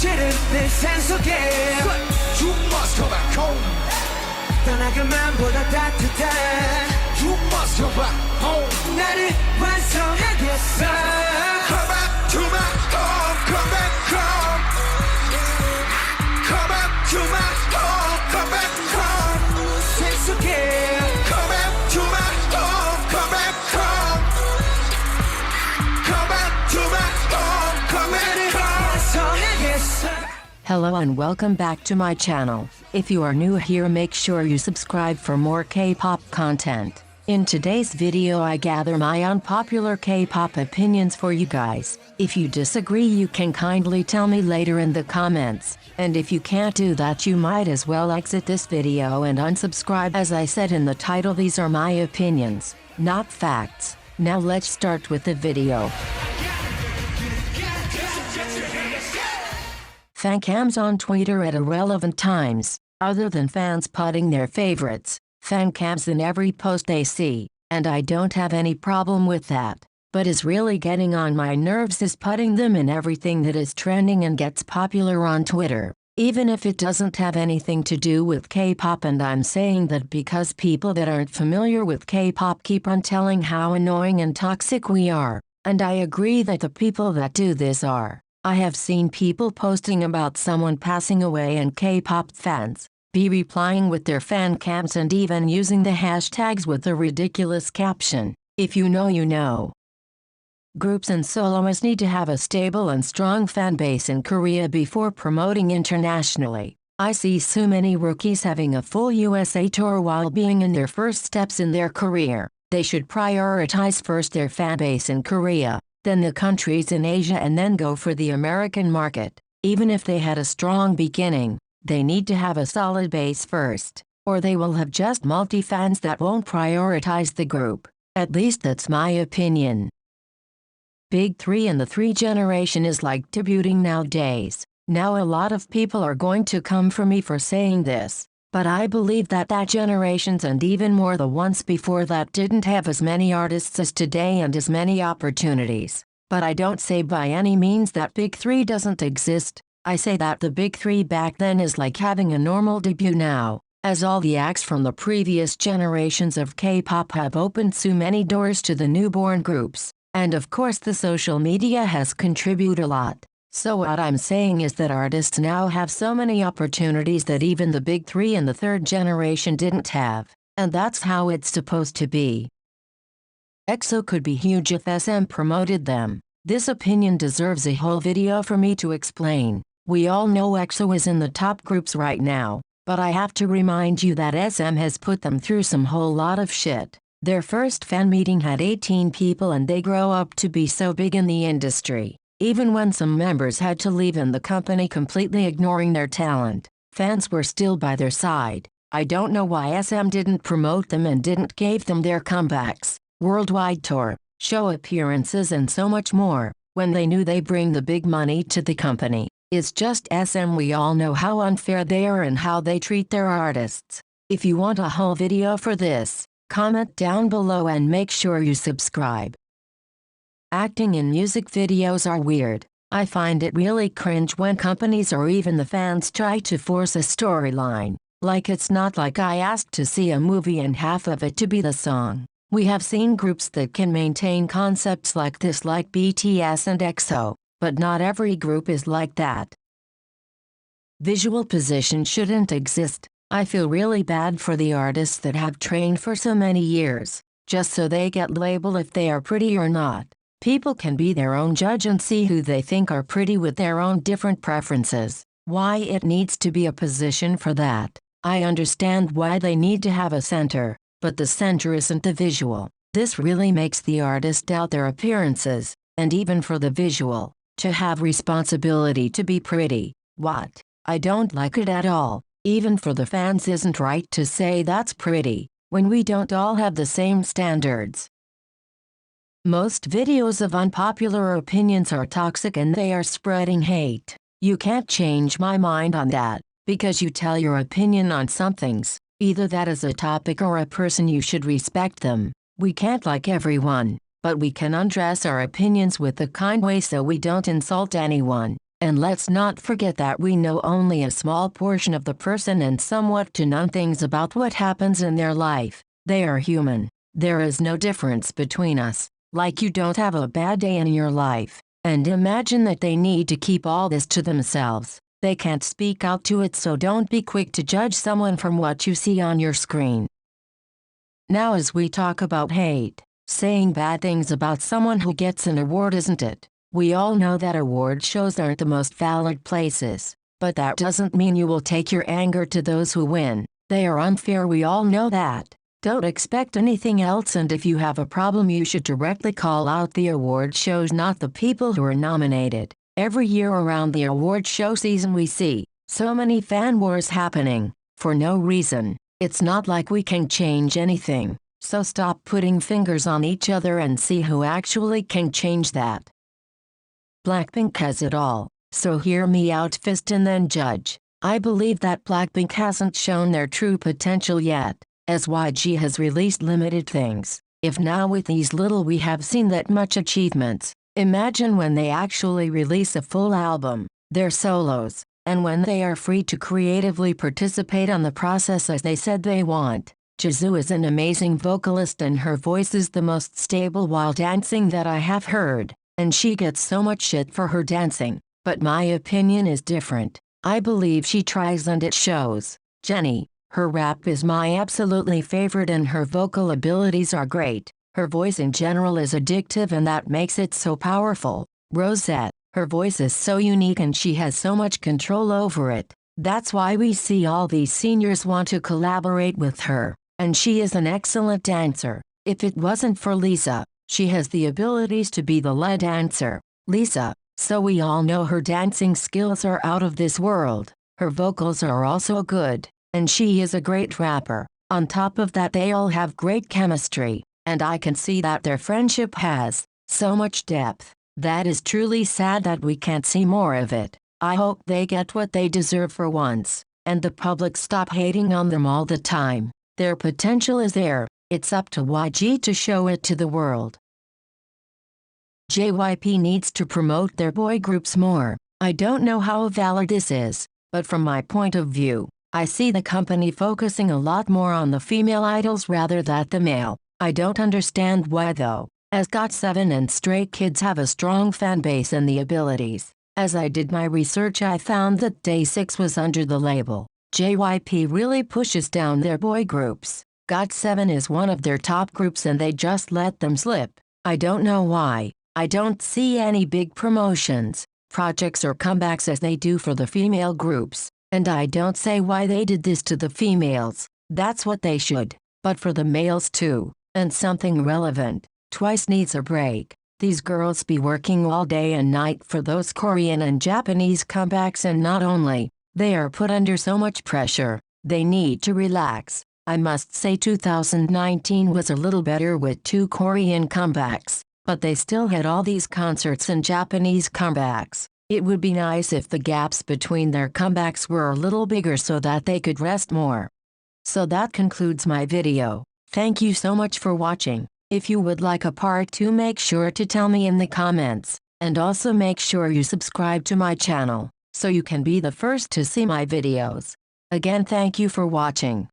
싫은 내 삶 속에 You must go back home. 떠나갈 맘보다 따뜻한 You must go back home. 나를 완성하겠어. Come back to my home. Come back home. Come back to my home. Come back home. 삶 속에 Come back to my home. Come back home. Come back to my home. Come back home. 완성하겠어. Hello and welcome back to my channel. If you are new here, make sure you subscribe for more K-pop content. In today's video I gather my unpopular K-pop opinions for you guys. If you disagree you can kindly tell me later in the comments. And if you can't do that you might as well exit this video and unsubscribe. As I said in the title, these are my opinions, not facts. Now let's start with the video. Fancams on Twitter at irrelevant times, other than fans putting their favorites, fancams in every post they see, and I don't have any problem with that. But is really getting on my nerves is putting them in everything that is trending and gets popular on Twitter, even if it doesn't have anything to do with K-pop. And I'm saying that because people that aren't familiar with K-pop keep on telling how annoying and toxic we are, and I agree that the people that do this are. I have seen people posting about someone passing away and K-pop fans be replying with their fan cams and even using the hashtags with a ridiculous caption, "If you know you know." Groups and soloists need to have a stable and strong fan base in Korea before promoting internationally. I see so many rookies having a full USA tour while being in their first steps in their career. They should prioritize first their fan base in Korea, then the countries in Asia, and then go for the American market. Even if they had a strong beginning, they need to have a solid base first, or they will have just multi-fans that won't prioritize the group. At least that's my opinion. Big Three and the Three generation is like debuting nowadays. Now a lot of people are going to come for me for saying this, but I believe that generations and even more the ones before that didn't have as many artists as today and as many opportunities. But I don't say by any means that Big Three doesn't exist. I say that the Big Three back then is like having a normal debut now, as all the acts from the previous generations of K-pop have opened so many doors to the newborn groups. And of course the social media has contributed a lot. So what I'm saying is that artists now have so many opportunities that even the Big Three and the third generation didn't have, and that's how it's supposed to be. EXO could be huge if SM promoted them. This opinion deserves a whole video for me to explain. We all know EXO is in the top groups right now, but I have to remind you that SM has put them through some whole lot of shit. Their first fan meeting had 18 people and they grow up to be so big in the industry. Even when some members had to leave in the company completely ignoring their talent, fans were still by their side. I don't know why SM didn't promote them and didn't give them their comebacks, worldwide tour, show appearances and so much more, when they knew they bring the big money to the company. It's just SM. We all know how unfair they are and how they treat their artists. If you want a whole video for this, comment down below and make sure you subscribe. Acting in music videos are weird. I find it really cringe when companies or even the fans try to force a storyline. Like it's not like I asked to see a movie and half of it to be the song. We have seen groups that can maintain concepts like this, like BTS and EXO, but not every group is like that. Visual position shouldn't exist. I feel really bad for the artists that have trained for so many years, just so they get labeled if they are pretty or not. People can be their own judge and see who they think are pretty with their own different preferences. Why it needs to be a position for that? I understand why they need to have a center, but the center isn't the visual. This really makes the artist doubt their appearances, and even for the visual, to have responsibility to be pretty. What? I don't like it at all. Even for the fans isn't right to say that's pretty, when we don't all have the same standards. Most videos of unpopular opinions are toxic and they are spreading hate. You can't change my mind on that, because you tell your opinion on some things, either that is a topic or a person, you should respect them. We can't like everyone, but we can undress our opinions with a kind way so we don't insult anyone. And let's not forget that we know only a small portion of the person and somewhat to none things about what happens in their life. They are human. There is no difference between us. Like you don't have a bad day in your life. And imagine that they need to keep all this to themselves. They can't speak out to it, so don't be quick to judge someone from what you see on your screen. Now as we talk about hate, saying bad things about someone who gets an award isn't it? We all know that award shows aren't the most valid places, but that doesn't mean you will take your anger to those who win. They are unfair, we all know that. Don't expect anything else, and if you have a problem you should directly call out the award shows, not the people who are nominated. Every year around the award show season we see so many fan wars happening, for no reason. It's not like we can change anything, so stop putting fingers on each other and see who actually can change that. Blackpink has it all, so hear me out first and then judge. I believe that Blackpink hasn't shown their true potential yet, as YG has released limited things. If now with these little we have seen that much achievements, imagine when they actually release a full album, their solos, and when they are free to creatively participate on the process as they said they want. Jisoo is an amazing vocalist and her voice is the most stable while dancing that I have heard, and she gets so much shit for her dancing, but my opinion is different. I believe she tries and it shows. Jennie, her rap is my absolutely favorite and her vocal abilities are great. Her voice in general is addictive and that makes it so powerful. Rosette, her voice is so unique and she has so much control over it. That's why we see all these seniors want to collaborate with her. And she is an excellent dancer. If it wasn't for Lisa, she has the abilities to be the lead dancer. Lisa, so we all know her dancing skills are out of this world. Her vocals are also good, and she is a great rapper. On top of that they all have great chemistry, and I can see that their friendship has so much depth. That is truly sad that we can't see more of it. I hope they get what they deserve for once, and the public stop hating on them all the time. Their potential is there, it's up to YG to show it to the world. JYP needs to promote their boy groups more. I don't know how valid this is, but from my point of view, I see the company focusing a lot more on the female idols rather than the male. I don't understand why though, as GOT7 and Stray Kids have a strong fan base and the abilities. As I did my research I found that Day6 was under the label. JYP really pushes down their boy groups. GOT7 is one of their top groups and they just let them slip. I don't know why. I don't see any big promotions, projects or comebacks as they do for the female groups. And I don't say why they did this to the females. That's what they should. But for the males too. And something relevant. Twice needs a break. These girls be working all day and night for those Korean and Japanese comebacks, and not only, they are put under so much pressure. They need to relax. I must say 2019 was a little better with 2 Korean comebacks, but they still had all these concerts and Japanese comebacks. It would be nice if the gaps between their comebacks were a little bigger so that they could rest more. So that concludes my video. Thank you so much for watching. If you would like a part 2, make sure to tell me in the comments, and also make sure you subscribe to my channel, so you can be the first to see my videos. Again, thank you for watching.